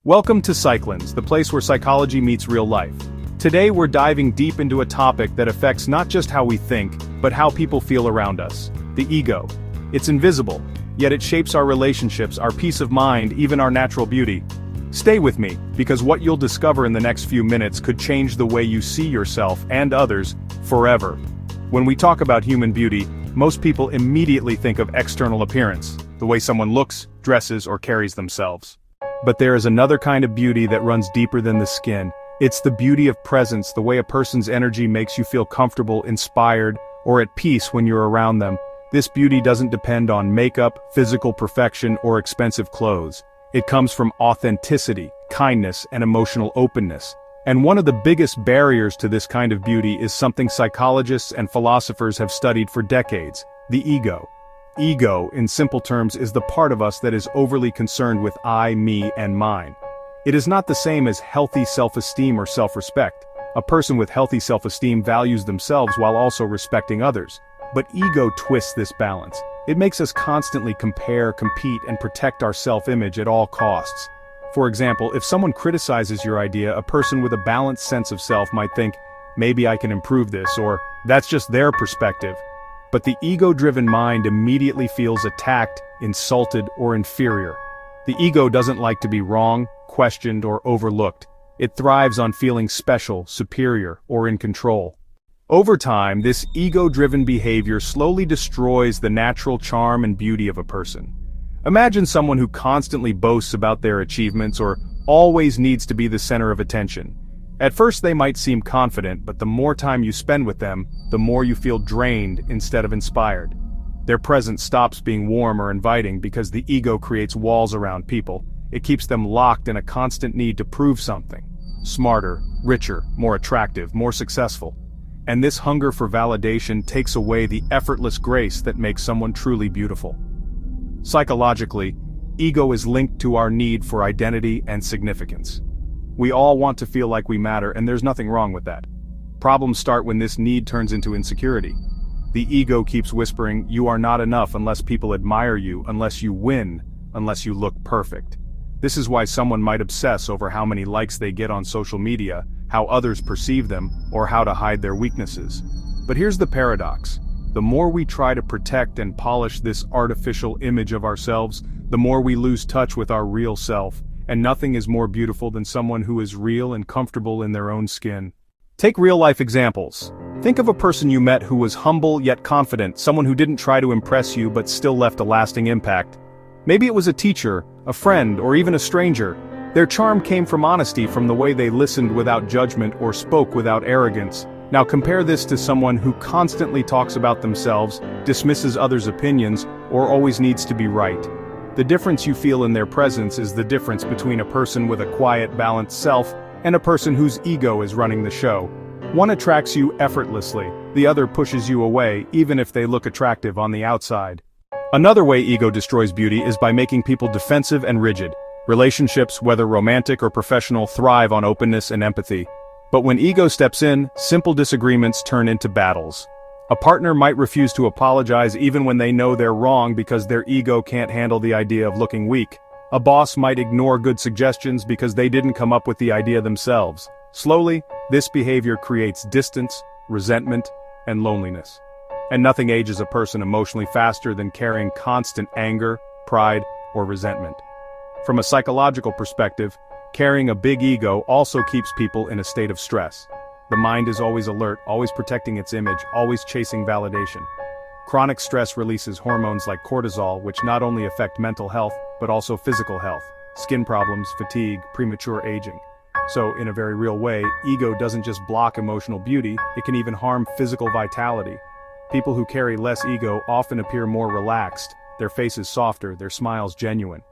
Welcome to Cyclins, the place where psychology meets real life. Today we're diving deep into a topic that affects not just how we think, but how people feel around us. The ego. It's invisible, yet it shapes our relationships, our peace of mind, even our natural beauty. Stay with me, because what you'll discover in the next few minutes could change the way you see yourself and others forever. When we talk about human beauty, most people immediately think of external appearance, the way someone looks, dresses, or carries themselves. But there is another kind of beauty that runs deeper than the skin. It's the beauty of presence, the way a person's energy makes you feel comfortable, inspired, or at peace when you're around them. This beauty doesn't depend on makeup, physical perfection, or expensive clothes. It comes from authenticity, kindness, and emotional openness. And one of the biggest barriers to this kind of beauty is something psychologists and philosophers have studied for decades: the ego. Ego, in simple terms, is the part of us that is overly concerned with I, me, and mine. It is not the same as healthy self-esteem or self-respect. A person with healthy self-esteem values themselves while also respecting others. But ego twists this balance. It makes us constantly compare, compete, and protect our self-image at all costs. For example, if someone criticizes your idea, a person with a balanced sense of self might think, maybe I can improve this, or that's just their perspective. But the ego-driven mind immediately feels attacked, insulted, or inferior. The ego doesn't like to be wrong, questioned, or overlooked. It thrives on feeling special, superior, or in control. Over time, this ego-driven behavior slowly destroys the natural charm and beauty of a person. Imagine someone who constantly boasts about their achievements or always needs to be the center of attention. At first they might seem confident, but the more time you spend with them, the more you feel drained instead of inspired. Their presence stops being warm or inviting because the ego creates walls around people. It keeps them locked in a constant need to prove something. Smarter, richer, more attractive, more successful. And this hunger for validation takes away the effortless grace that makes someone truly beautiful. Psychologically, ego is linked to our need for identity and significance. We all want to feel like we matter, and there's nothing wrong with that. Problems start when this need turns into insecurity. The ego keeps whispering, you are not enough unless people admire you, unless you win, unless you look perfect. This is why someone might obsess over how many likes they get on social media, how others perceive them, or how to hide their weaknesses. But here's the paradox. The more we try to protect and polish this artificial image of ourselves, the more we lose touch with our real self. And nothing is more beautiful than someone who is real and comfortable in their own skin. Take real-life examples. Think of a person you met who was humble yet confident, someone who didn't try to impress you but still left a lasting impact. Maybe it was a teacher, a friend, or even a stranger. Their charm came from honesty, from the way they listened without judgment or spoke without arrogance. Now compare this to someone who constantly talks about themselves, dismisses others' opinions, or always needs to be right. The difference you feel in their presence is the difference between a person with a quiet, balanced self and a person whose ego is running the show. One attracts you effortlessly, the other pushes you away, even if they look attractive on the outside. Another way ego destroys beauty is by making people defensive and rigid. Relationships, whether romantic or professional, thrive on openness and empathy. But when ego steps in, simple disagreements turn into battles. A partner might refuse to apologize even when they know they're wrong because their ego can't handle the idea of looking weak. A boss might ignore good suggestions because they didn't come up with the idea themselves. Slowly, this behavior creates distance, resentment, and loneliness. And nothing ages a person emotionally faster than carrying constant anger, pride, or resentment. From a psychological perspective, carrying a big ego also keeps people in a state of stress. The mind is always alert, always protecting its image, always chasing validation. Chronic stress releases hormones like cortisol, which not only affect mental health, but also physical health, skin problems, fatigue, premature aging. So, in a very real way, ego doesn't just block emotional beauty, it can even harm physical vitality. People who carry less ego often appear more relaxed, their faces softer, their smiles genuine.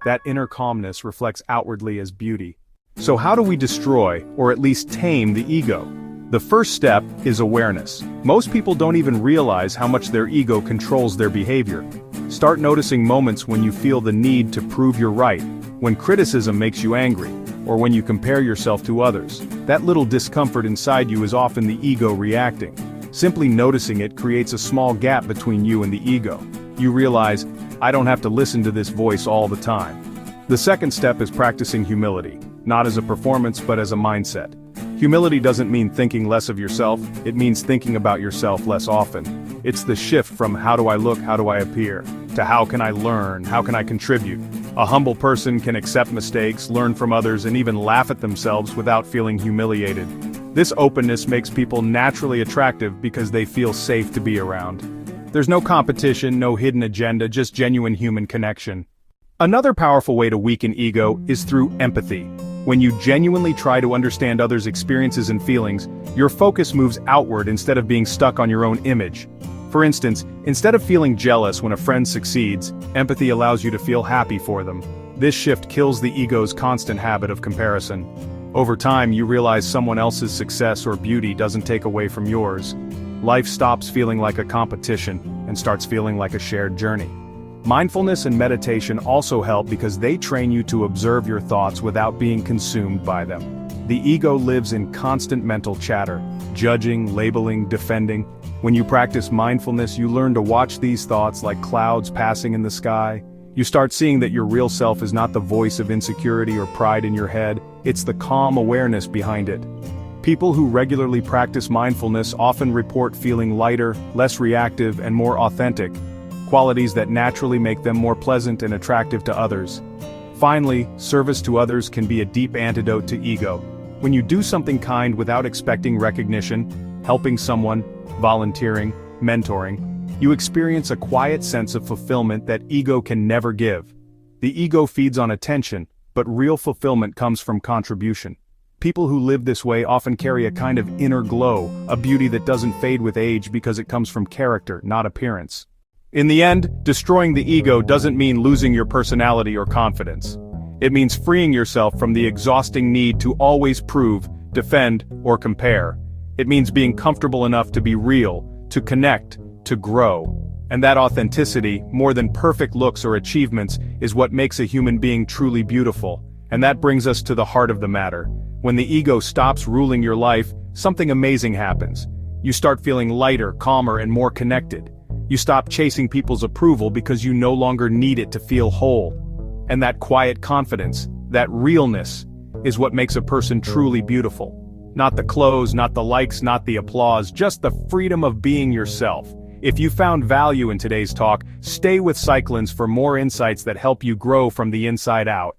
That inner calmness reflects outwardly as beauty. So how do we destroy, or at least tame, the ego? The first step is awareness. Most people don't even realize how much their ego controls their behavior. Start noticing moments when you feel the need to prove you're right, when criticism makes you angry, or when you compare yourself to others. That little discomfort inside you is often the ego reacting. Simply noticing it creates a small gap between you and the ego. You realize, I don't have to listen to this voice all the time. The second step is practicing humility, not as a performance but as a mindset. Humility doesn't mean thinking less of yourself, it means thinking about yourself less often. It's the shift from how do I look, how do I appear, to how can I learn, how can I contribute. A humble person can accept mistakes, learn from others, and even laugh at themselves without feeling humiliated. This openness makes people naturally attractive because they feel safe to be around. There's no competition, no hidden agenda, just genuine human connection. Another powerful way to weaken ego is through empathy. When you genuinely try to understand others' experiences and feelings, your focus moves outward instead of being stuck on your own image. For instance, instead of feeling jealous when a friend succeeds, empathy allows you to feel happy for them. This shift kills the ego's constant habit of comparison. Over time, you realize someone else's success or beauty doesn't take away from yours. Life stops feeling like a competition and starts feeling like a shared journey. Mindfulness and meditation also help because they train you to observe your thoughts without being consumed by them. The ego lives in constant mental chatter, judging, labeling, defending. When you practice mindfulness, you learn to watch these thoughts like clouds passing in the sky. You start seeing that your real self is not the voice of insecurity or pride in your head, it's the calm awareness behind it. People who regularly practice mindfulness often report feeling lighter, less reactive, and more authentic, qualities that naturally make them more pleasant and attractive to others. Finally, service to others can be a deep antidote to ego. When you do something kind without expecting recognition, helping someone, volunteering, mentoring, you experience a quiet sense of fulfillment that ego can never give. The ego feeds on attention, but real fulfillment comes from contribution. People who live this way often carry a kind of inner glow, a beauty that doesn't fade with age because it comes from character, not appearance. In the end, destroying the ego doesn't mean losing your personality or confidence. It means freeing yourself from the exhausting need to always prove, defend, or compare. It means being comfortable enough to be real, to connect, to grow. And that authenticity, more than perfect looks or achievements, is what makes a human being truly beautiful. And that brings us to the heart of the matter. When the ego stops ruling your life, something amazing happens. You start feeling lighter, calmer, and more connected. You stop chasing people's approval because you no longer need it to feel whole. And that quiet confidence, that realness, is what makes a person truly beautiful. Not the clothes, not the likes, not the applause, just the freedom of being yourself. If you found value in today's talk, stay with Cyclins for more insights that help you grow from the inside out.